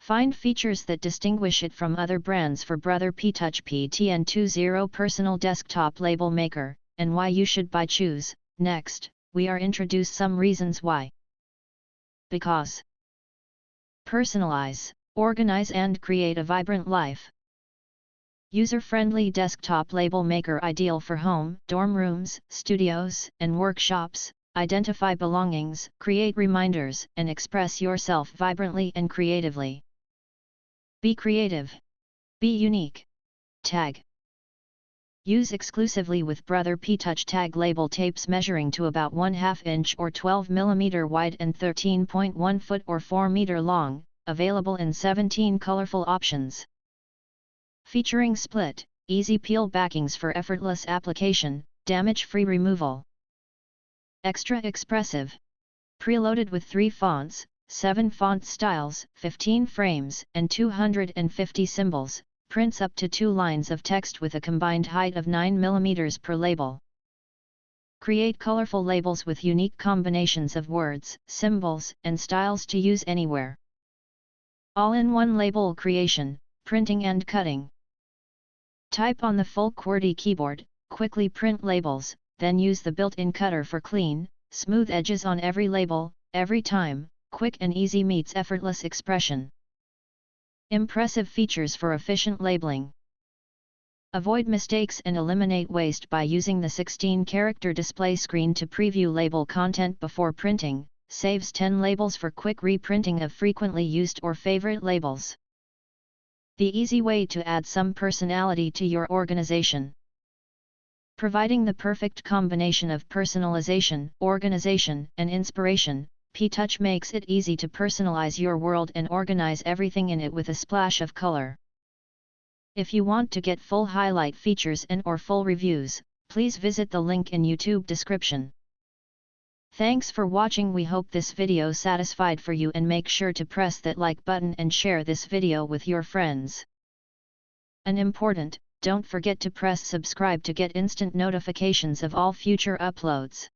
Find features that distinguish it from other brands for Brother P-Touch PT-N20 Personal Desktop Label Maker, and why you should buy choose. Next, we are introduce some reasons why. Because personalize, organize and create a vibrant life. User-friendly desktop label maker ideal for home, dorm rooms, studios, and workshops. Identify belongings, create reminders, and express yourself vibrantly and creatively. Be creative. Be unique. Tag. Use exclusively with Brother P-Touch tag label tapes measuring to about 1/2 inch or 12 mm wide and 13.1 foot or 4 meter long, available in 17 colorful options. Featuring split, easy peel backings for effortless application, damage-free removal. Extra expressive. Preloaded with 3 fonts, 7 font styles, 15 frames, and 250 symbols, prints up to 2 lines of text with a combined height of 9 mm per label. Create colorful labels with unique combinations of words, symbols, and styles to use anywhere. All-in-one label creation, printing and cutting. Type on the full QWERTY keyboard, quickly print labels, then use the built-in cutter for clean, smooth edges on every label, every time. Quick and easy meets effortless expression. Impressive features for efficient labeling. Avoid mistakes and eliminate waste by using the 16-character display screen to preview label content before printing, saves 10 labels for quick reprinting of frequently used or favorite labels. The easy way to add some personality to your organization. Providing the perfect combination of personalization, organization, and inspiration, P-Touch makes it easy to personalize your world and organize everything in it with a splash of color. If you want to get full highlight features and/or full reviews, please visit the link in YouTube description. Thanks for watching. We hope this video satisfied for you, and make sure to press that like button and share this video with your friends. And important, don't forget to press subscribe to get instant notifications of all future uploads.